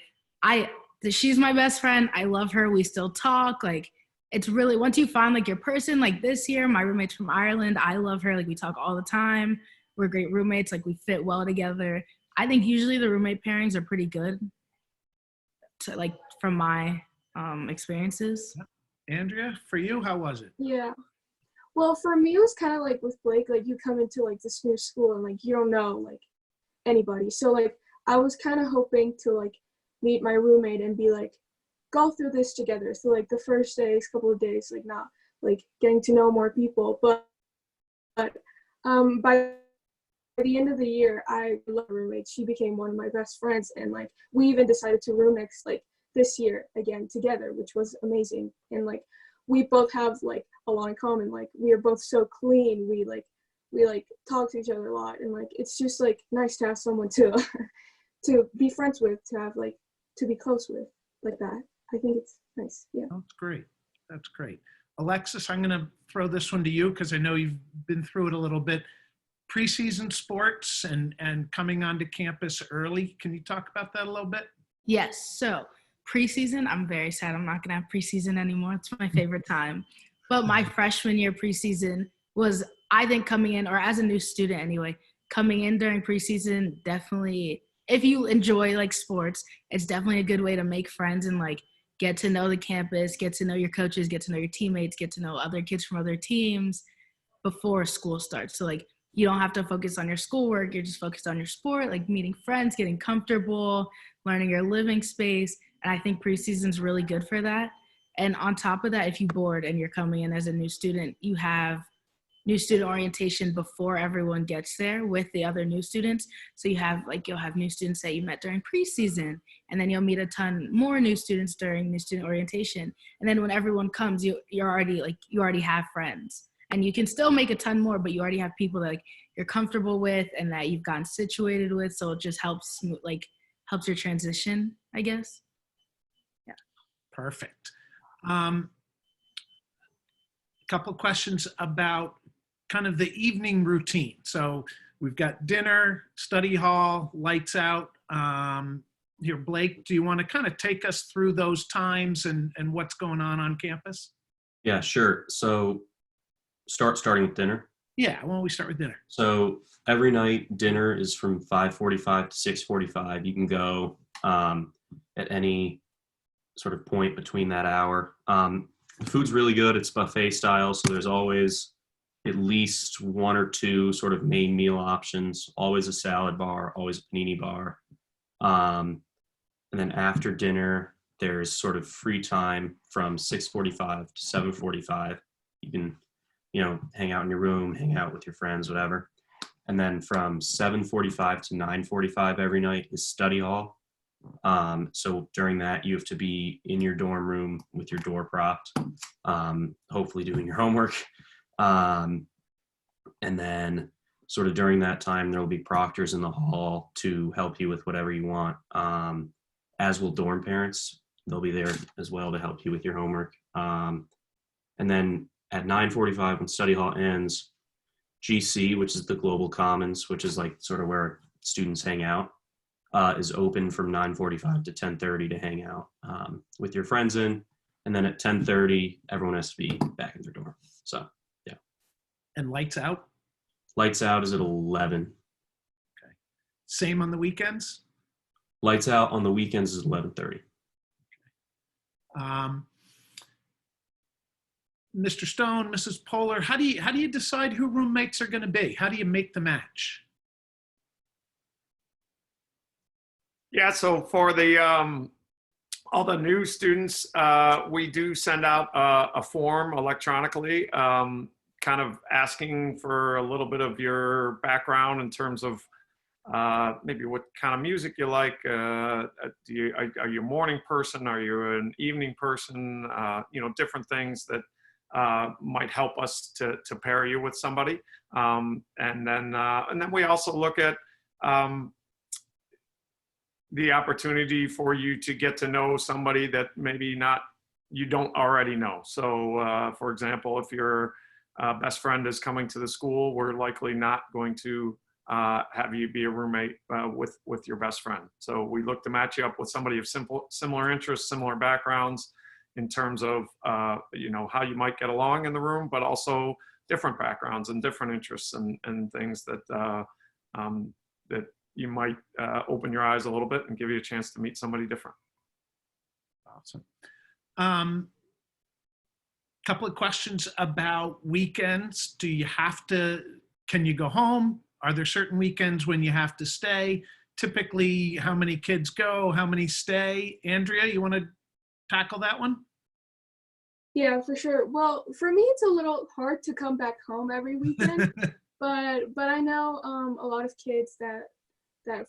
she's my best friend. I love her. We still talk. Like it's really, once you find like your person, like this year, my roommate's from Ireland. I love her. Like we talk all the time. We're great roommates. Like we fit well together. I think usually the roommate pairings are pretty good, to, like, from my experiences. Andrea, for you, how was it? Yeah. Well, for me, it was kind of like with Blake, like you come into like this new school and like you don't know like anybody. So like I was kind of hoping to like meet my roommate and be like, go through this together. So like the first days, couple of days, like not like getting to know more people. But by the end of the year, I love my roommate. She became one of my best friends. And like we even decided to room next like this year again together, which was amazing. And like we both have like a lot in common. Like we are both so clean. We talk to each other a lot, and like it's just like nice to have someone to to be friends with, to have like to be close with like that. I think it's nice. Yeah. That's great. That's great. Alexis, I'm going to throw this one to you because I know you've been through it a little bit. Preseason sports and coming onto campus early. Can you talk about that a little bit? Yes. So preseason, I'm very sad I'm not going to have preseason anymore. It's my favorite time. But my freshman year preseason was, I think, coming in, or as a new student anyway, coming in during preseason, definitely, if you enjoy like sports, it's definitely a good way to make friends and like get to know the campus, get to know your coaches, get to know your teammates, get to know other kids from other teams before school starts. So like you don't have to focus on your schoolwork, you're just focused on your sport, like meeting friends, getting comfortable, learning your living space. And I think preseason's really good for that. And on top of that, if you board and you're coming in as a new student, you have new student orientation before everyone gets there with the other new students. So you have like, you'll have new students that you met during preseason, and then you'll meet a ton more new students during new student orientation. And then when everyone comes, you already have friends, and you can still make a ton more, but you already have people that like you're comfortable with and that you've gotten situated with. So it just helps your transition, I guess. Yeah. Perfect. Couple questions about kind of the evening routine. So we've got dinner, study hall, lights out. Here, Blake, do you want to kind of take us through those times and what's going on campus? Yeah, sure. So starting with dinner. Yeah, why don't we start with dinner? So every night dinner is from 5:45 to 6:45. You can go at any sort of point between that hour. The food's really good. It's buffet style, so there's always at least one or two sort of main meal options, always a salad bar, always a panini bar. And then after dinner, there's sort of free time from 6:45 to 7:45. You can, hang out in your room, hang out with your friends, whatever. And then from 7:45 to 9:45 every night is study hall. So during that, you have to be in your dorm room with your door propped, hopefully doing your homework. And then sort of during that time, there will be proctors in the hall to help you with whatever you want, as will dorm parents. They'll be there as well to help you with your homework. And then at 9:45, when study hall ends, GC, which is the Global Commons, which is like sort of where students hang out, is open from 9:45 to 10:30 to hang out with your friends in. And then at 10:30, everyone has to be back in their dorm. So, yeah. And lights out? Lights out is at 11. Okay. Same on the weekends? Lights out on the weekends is 11:30. Mr. Stone, Mrs. Polar, how do you decide who roommates are going to be? How do you make the match? Yeah, so for the all the new students, we do send out a form electronically, kind of asking for a little bit of your background in terms of maybe what kind of music you like. Are you a morning person? Are you an evening person? Different things that might help us to pair you with somebody. And then we also look at the opportunity for you to get to know somebody that maybe you don't already know. So for example, if your best friend is coming to the school, we're likely not going to have you be a roommate with your best friend. So we look to match you up with somebody of similar interests, similar backgrounds in terms of how you might get along in the room, but also different backgrounds and different interests and things that you might open your eyes a little bit and give you a chance to meet somebody different. Awesome. Couple of questions about weekends. Can you go home? Are there certain weekends when you have to stay? Typically, how many kids go? How many stay? Andrea, you want to tackle that one? Yeah, for sure. Well, for me, it's a little hard to come back home every weekend, but I know a lot of kids that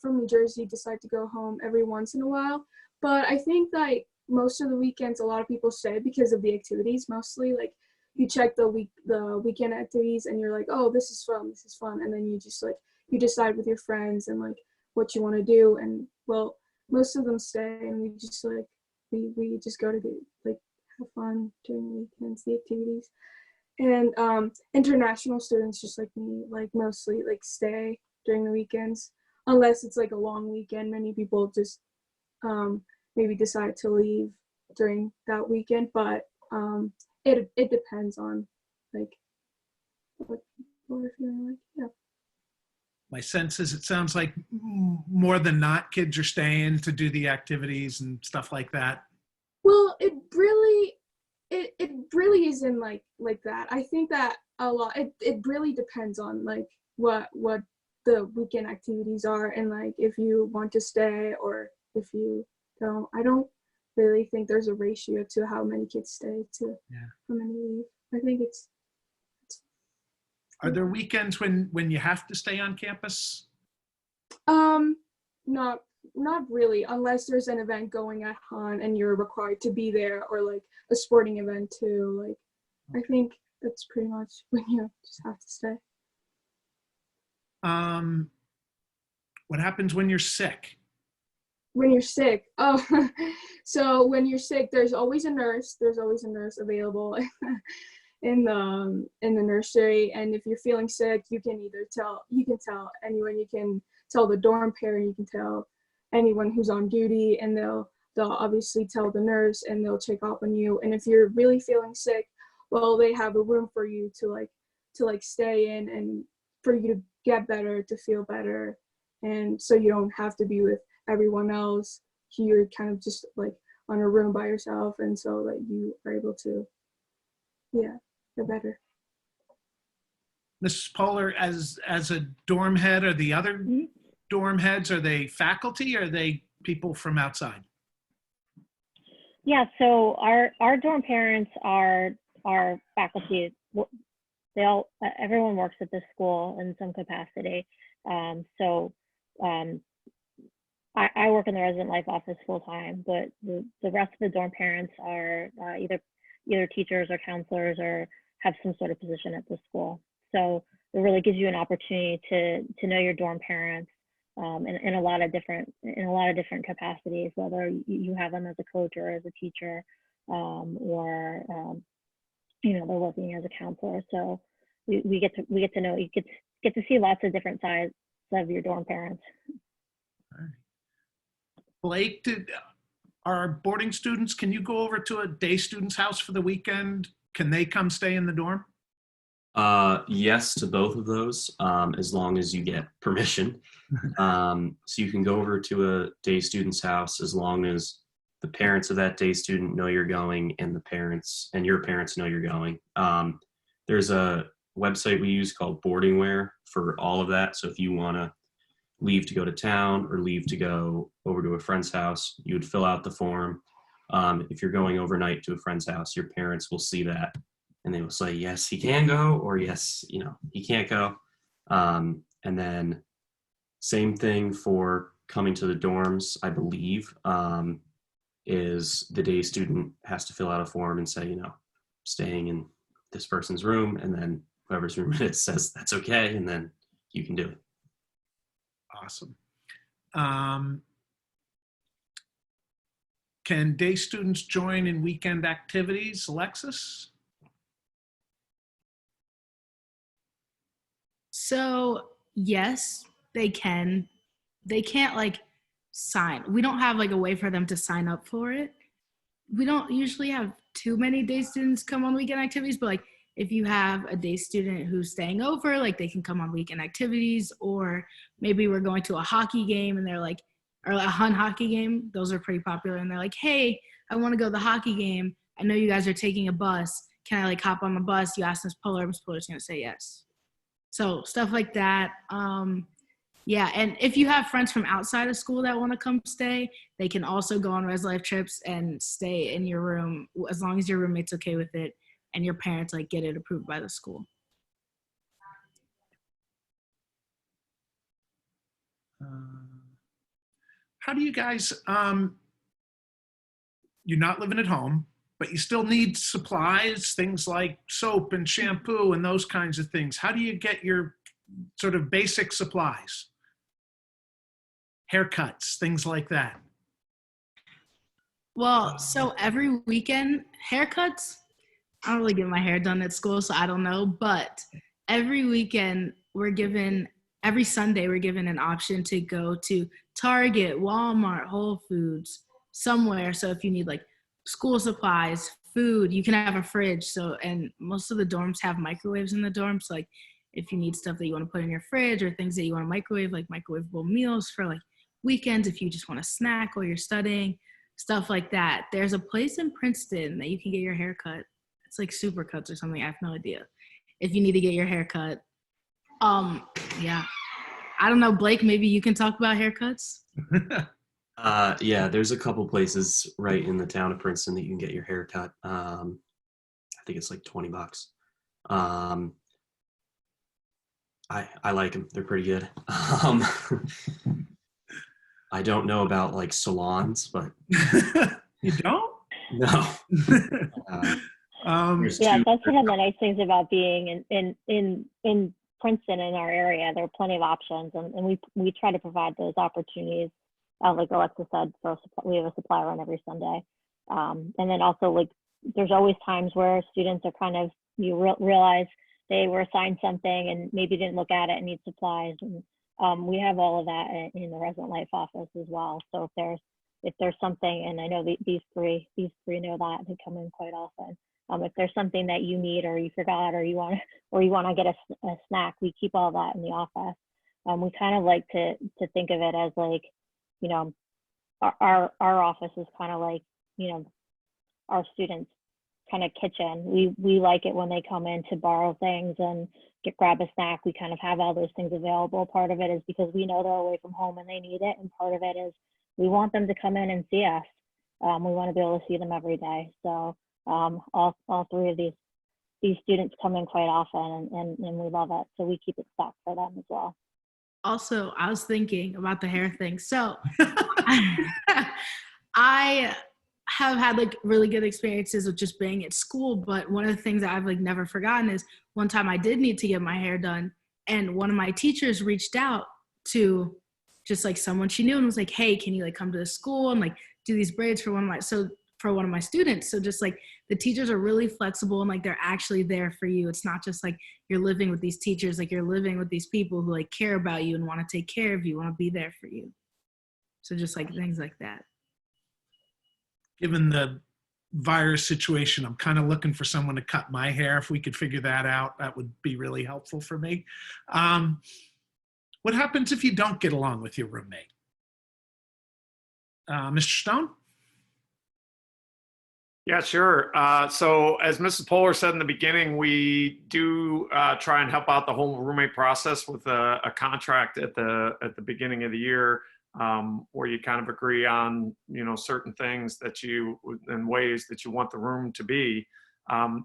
from New Jersey decide to go home every once in a while. But I think that most of the weekends, a lot of people stay because of the activities. Mostly, like you check the weekend activities, and you're like, oh, this is fun, and then you just like you decide with your friends and like what you want to do. And well, most of them stay, and we just like we just go to like have fun during the weekends, the activities. And international students just like me, like mostly like stay during the weekends, unless it's like a long weekend. Many people just maybe decide to leave during that weekend, but it depends on like what people are feeling like. Yeah. My sense is it sounds like more than not, kids are staying to do the activities and stuff like that. Well, it really isn't like that. I think that a lot. It really depends on like what the weekend activities are, and like if you want to stay or if you don't. I don't really think there's a ratio to how many kids stay to how many leave. I think it's. Are there weekends when you have to stay on campus? Not really, unless there's an event going at Han and you're required to be there, or like a sporting event too. Like, I think that's pretty much when you just have to stay. What happens when you're sick? When you're sick, so when you're sick, there's always a nurse. There's always a nurse available in the nursery. And if you're feeling sick, you can tell anyone. You can tell the dorm parent. You can tell anyone who's on duty, and they'll obviously tell the nurse, and they'll check up on you. And if you're really feeling sick, well, they have a room for you to stay in, and for you to get better, to feel better, and so you don't have to be with everyone else. You're kind of just like on a room by yourself, and so that you are able to get better. Mrs. Poehler, as a dorm head, are the other dorm heads, are they faculty, or are they people from outside? Yeah, so our dorm parents are faculty. Everyone works at this school in some capacity. I work in the resident life office full time, but the rest of the dorm parents are either teachers or counselors or have some sort of position at the school. So it really gives you an opportunity to know your dorm parents in a lot of different capacities, whether you have them as a coach or as a teacher, or they're working as a counselor. So we get to know, you get to see lots of different sides of your dorm parents. All right. Blake, our boarding students, can you go over to a day student's house for the weekend? Can they come stay in the dorm? Yes to both of those, as long as you get permission. So you can go over to a day student's house as long as the parents of that day student know you're going, and the parents and your parents know you're going. There's a website we use called Boardingware for all of that. So if you want to leave to go to town or leave to go over to a friend's house, you would fill out the form. If you're going overnight to a friend's house, your parents will see that, and they will say, yes, he can go, or yes, he can't go. And then same thing for coming to the dorms, I believe, is the day student has to fill out a form and say, staying in this person's room, and then whoever's room it is says that's okay, and then you can do it. Awesome. Can day students join in weekend activities, Alexis? So yes, they can. They can't like sign. We don't have like a way for them to sign up for it. We don't usually have too many day students come on weekend activities, but like if you have a day student who's staying over, like they can come on weekend activities, or maybe we're going to a hockey game and they're like, or a Hun hockey game, those are pretty popular. And they're like, hey, I want to go to the hockey game. I know you guys are taking a bus. Can I like hop on the bus? You ask Miss Puller, Miss Puller's going to say yes. So stuff like that. Yeah, and if you have friends from outside of school that want to come stay, they can also go on Res Life trips and stay in your room as long as your roommate's okay with it and your parents like get it approved by the school. How do you guys, you're not living at home, but you still need supplies, things like soap and shampoo and those kinds of things. How do you get your sort of basic supplies? Haircuts, things like that. Well, so every weekend, haircuts, I don't really get my hair done at school, so I don't know. But every weekend, every Sunday, we're given an option to go to Target, Walmart, Whole Foods, somewhere. So if you need like school supplies, food, you can have a fridge. So, and most of the dorms have microwaves in the dorms. So like if you need stuff that you want to put in your fridge or things that you want to microwave, like microwavable meals for like weekends, if you just want to snack while you're studying, stuff like that. There's a place in Princeton that you can get your hair cut. It's like Supercuts or something. I have no idea. If you need to get your hair cut. Yeah. I don't know, Blake, maybe you can talk about haircuts. Yeah, there's a couple places right in the town of Princeton that you can get your hair cut. I think it's like $20. I like them. They're pretty good. I don't know about like salons, but You don't? no. Yeah, that's one of the nice things about being in Princeton in our area. There are plenty of options, and we try to provide those opportunities. Like Alexa said, we have a supply run every Sunday, and then also like there's always times where students are kind of realize they were assigned something and maybe didn't look at it and need supplies, and we have all of that in the Resident Life office as well. So if there's something, and I know these three know that, they come in quite often. If there's something that you need or you forgot or you want to get a snack, we keep all that in the office. We kind of like to think of it as like, you know, our office is kind of like, you know, our students' kind of kitchen. We like it when they come in to borrow things and grab a snack. We kind of have all those things available. Part of it is because we know they're away from home and they need it, and part of it is we want them to come in and see us. We want to be able to see them every day. So all three of these students come in quite often, and we love it. So we keep it stocked for them as well. Also, I was thinking about the hair thing. So I have had like really good experiences with just being at school, but one of the things that I've like never forgotten is one time I did need to get my hair done, and one of my teachers reached out to just like someone she knew and was like, hey, can you like come to the school and like do these braids for one of my students. So just like the teachers are really flexible and like they're actually there for you. It's not just like you're living with these teachers, like you're living with these people who like care about you and want to take care of you, want to be there for you. So just like things like that. Given the virus situation, I'm kind of looking for someone to cut my hair. If we could figure that out, that would be really helpful for me. What happens if you don't get along with your roommate? Mr. Stone? Yeah, sure. So as Mrs. Poehler said in the beginning, we do try and help out the whole roommate process with a contract at the beginning of the year, where you kind of agree on, you know, certain things that and ways that you want the room to be.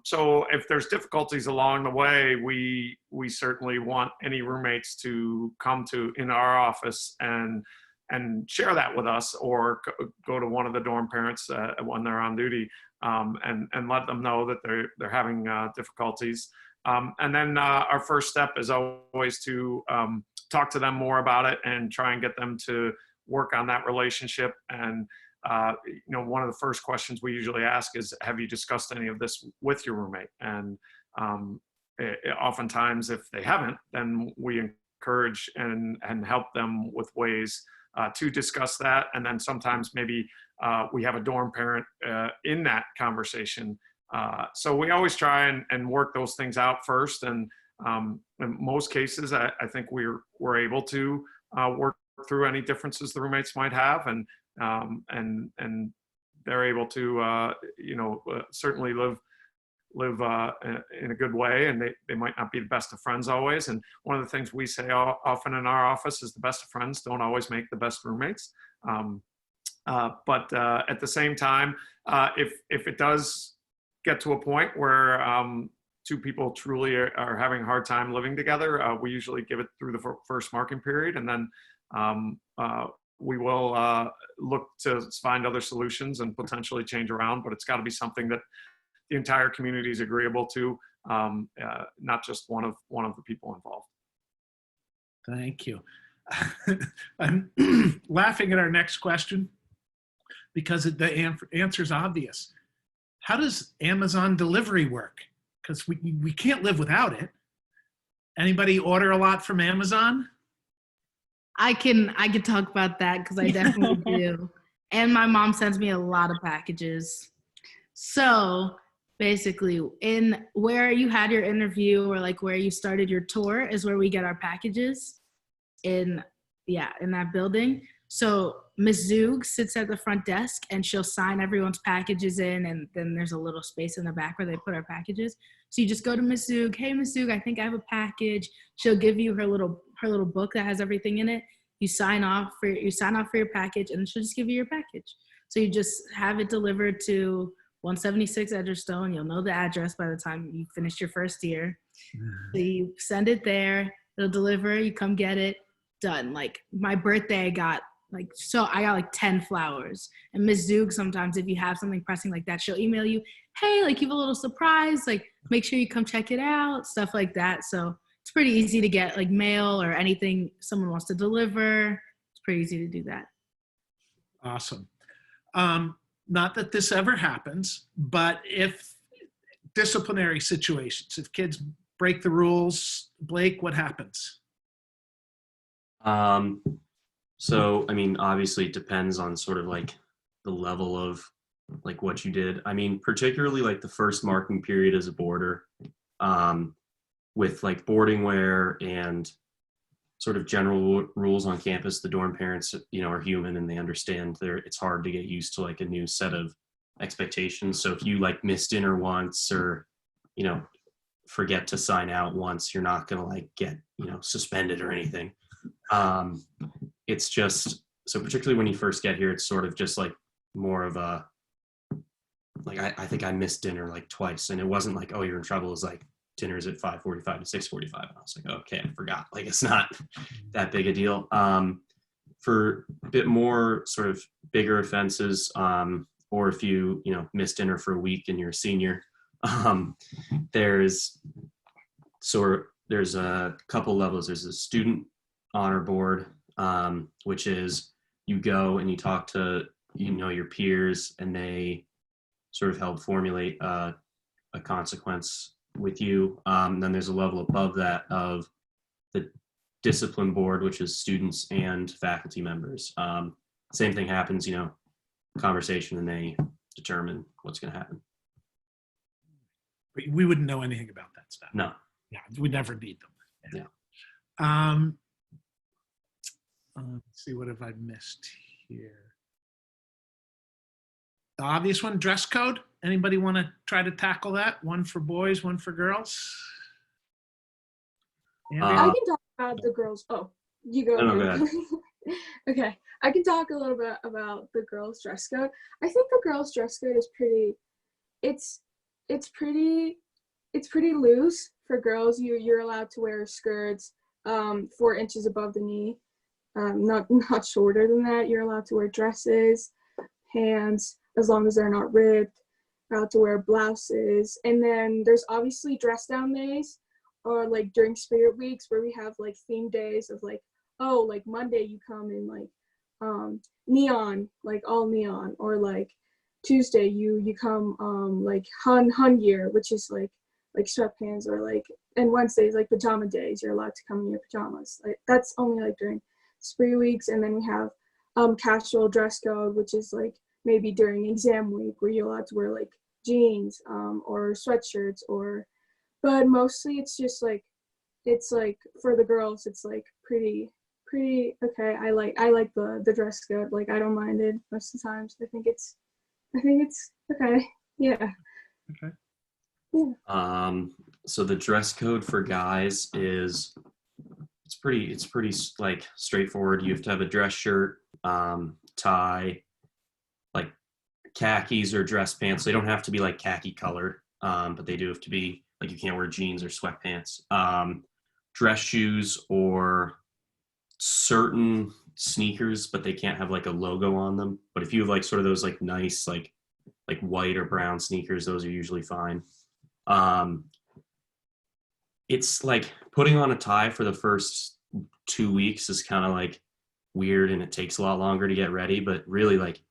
So if there's difficulties along the way, we certainly want any roommates to come in our office and share that with us, or go to one of the dorm parents when they're on duty, and let them know that they're having difficulties. And then our first step is always to talk to them more about it and try and get them to work on that relationship. And you know, one of the first questions we usually ask is, have you discussed any of this with your roommate? And oftentimes, if they haven't, then we encourage and help them with ways to discuss that. And then sometimes maybe we have a dorm parent in that conversation So we always try and work those things out first. And in most cases, I think we're able to work through any differences the roommates might have, and they're able to certainly live in a good way, and they might not be the best of friends always. And one of the things we say often in our office is the best of friends don't always make the best roommates. But at the same time, if it does get to a point where two people truly are having a hard time living together, we usually give it through the first marking period, and then we will look to find other solutions and potentially change around. But it's got to be something that the entire community is agreeable to, not just one of the people involved. Thank you. I'm laughing at our next question because the answer is obvious. How does Amazon delivery work? Because we can't live without it. Anybody order a lot from Amazon? I can talk about that because I definitely do. And my mom sends me a lot of packages. So basically, in where you had your interview or like where you started your tour is where we get our packages in that building. So Miss Zug sits at the front desk and she'll sign everyone's packages in, and then there's a little space in the back where they put our packages. So you just go to Miss Zug, hey Miss Zug, I think I have a package. She'll give you her little book that has everything in it. You sign off for your package, and she'll just give you your package. So you just have it delivered to 176 Edgerstone. You'll know the address by the time you finish your first year. So you send it there, it'll deliver, you come get it, done. Like my birthday, I got like 10 flowers. And Ms. Zug, sometimes if you have something pressing like that, she'll email you, hey, like you have a little surprise, like make sure you come check it out, stuff like that. So it's pretty easy to get like mail or anything someone wants to deliver. It's pretty easy to do that. Awesome. Not that this ever happens, but if disciplinary situations, if kids break the rules, Blake, what happens? So, I mean, obviously it depends on sort of like the level of like what you did. I mean, particularly like the first marking period as a boarder, with like boarding wear and sort of general rules on campus, the dorm parents, are human and they understand it's hard to get used to like a new set of expectations. So if you like miss dinner once or, forget to sign out once, you're not going to like get, suspended or anything. It's just, so particularly when you first get here, it's sort of just like more of a, like, I think I missed dinner like twice, and it wasn't like, oh, you're in trouble. It's like dinner's at 5:45 to 6:45. And I was like, okay, I forgot. Like, it's not that big a deal. For a bit more sort of bigger offenses, or if you, miss dinner for a week and you're a senior, there's a couple levels. There's a student honor board, which is you go and you talk to, your peers, and they sort of help formulate a consequence with you. Then there's a level above that of the discipline board, which is students and faculty members. Same thing happens, conversation, and they determine what's going to happen. But we wouldn't know anything about that stuff. No. Yeah, we'd never need them. Yeah. Let's see, what have I missed here? The obvious one, dress code. Anybody want to try to tackle that? One for boys, one for girls? I can talk about the girls. Oh, you go. No, go ahead. Okay, I can talk a little bit about the girls' dress code. I think the girls' dress code is pretty. It's pretty loose for girls. You're allowed to wear skirts 4 inches above the knee, not shorter than that. You're allowed to wear dresses, pants, as long as they're not ripped. You're allowed to wear blouses, and then there's obviously dress down days, or like during spirit weeks where we have like theme days of like, oh, like Monday you come in like neon, like all neon, or like Tuesday you come like hun year, which is like sweatpants, or like, and Wednesdays like pajama days, you're allowed to come in your pajamas. Like that's only like during spree weeks. And then we have casual dress code, which is like maybe during exam week where you're allowed to wear like jeans or sweatshirts but mostly it's just like, it's like for the girls, it's like pretty okay. I like the dress code. Like, I don't mind it most of the times. I think it's okay. Yeah. Okay. Yeah. So the dress code for guys is it's pretty like straightforward. You have to have a dress shirt, tie, like khakis or dress pants. They don't have to be like khaki colored, but they do have to be like, you can't wear jeans or sweatpants. Dress shoes or certain sneakers, but they can't have like a logo on them. But if you have like sort of those like nice like white or brown sneakers, those are usually fine. It's like putting on a tie for the first 2 weeks is kind of like weird, and it takes a lot longer to get ready, but really like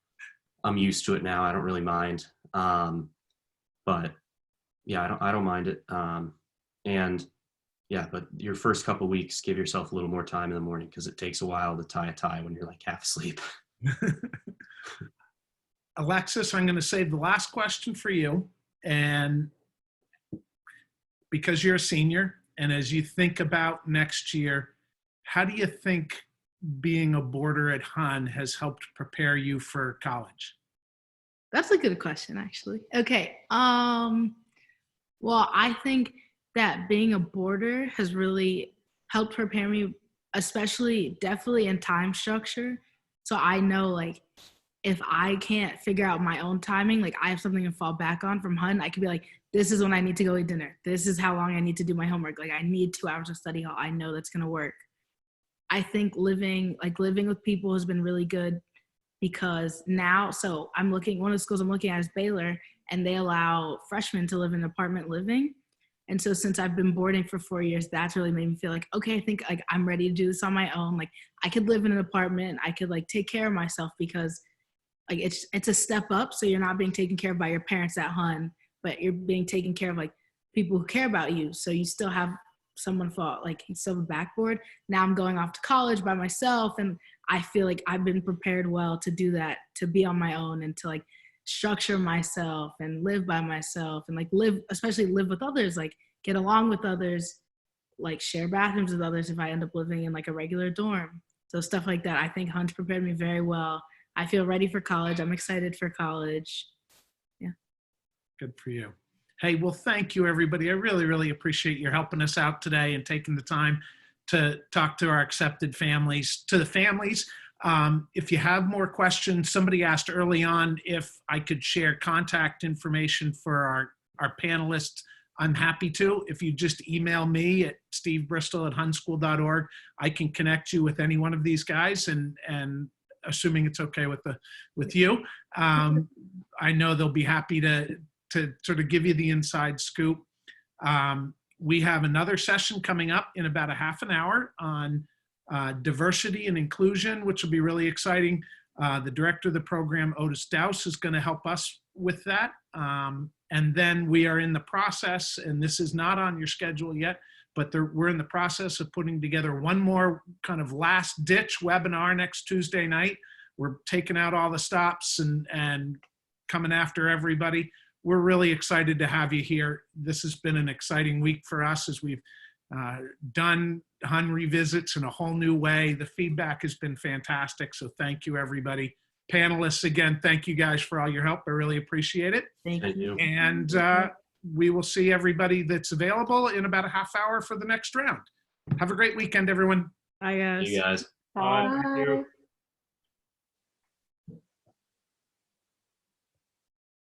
I'm used to it now. I don't really mind. But yeah, I don't mind it. And yeah, but your first couple weeks, give yourself a little more time in the morning, because it takes a while to tie a tie when you're like half asleep. Alexis, I'm going to save the last question for you. And because you're a senior, and as you think about next year, how do you think being a boarder at Hun has helped prepare you for college? That's a good question, actually. Okay. Well, I think that being a boarder has really helped prepare me, definitely in time structure. So I know, like, if I can't figure out my own timing, like, I have something to fall back on from Hun. I could be like, this is when I need to go eat dinner. This is how long I need to do my homework. Like, I need 2 hours of study hall. I know that's going to work. I think living with people has been really good, because now, so one of the schools I'm looking at is Baylor, and they allow freshmen to live in apartment living. And so since I've been boarding for 4 years, that's really made me feel like, okay, I think like I'm ready to do this on my own. Like, I could live in an apartment. I could like take care of myself, because like it's a step up. So you're not being taken care of by your parents at Hun, but you're being taken care of like people who care about you. So you still have someone for like, you still have a backboard. Now I'm going off to college by myself, and I feel like I've been prepared well to do that, to be on my own and to like structure myself and live by myself, and like especially live with others, like get along with others, like share bathrooms with others if I end up living in like a regular dorm. So stuff like that. I think Hun's prepared me very well. I feel ready for college. I'm excited for college. Yeah. Good for you. Hey, well, thank you, everybody. I really, really appreciate you helping us out today and taking the time to talk to our accepted families. To the families, if you have more questions, somebody asked early on if I could share contact information for our panelists. I'm happy to. If you just email me at stevebristol@hunschool.org, I can connect you with any one of these guys, and assuming it's okay with you, I know they'll be happy to sort of give you the inside scoop. We have another session coming up in about a half an hour on diversity and inclusion, which will be really exciting. The director of the program, Otis Douse, is going to help us with that. And then we are in the process, and this is not on your schedule yet, but we're in the process of putting together one more kind of last ditch webinar next Tuesday night. We're taking out all the stops and coming after everybody. We're really excited to have you here. This has been an exciting week for us as we've done Hun revisits in a whole new way. The feedback has been fantastic. So thank you, everybody. Panelists, again, thank you guys for all your help. I really appreciate it. Thank you. And we will see everybody that's available in about a half hour for the next round. Have a great weekend, everyone. Bye, guys. You guys. Bye. Thank you. Bye.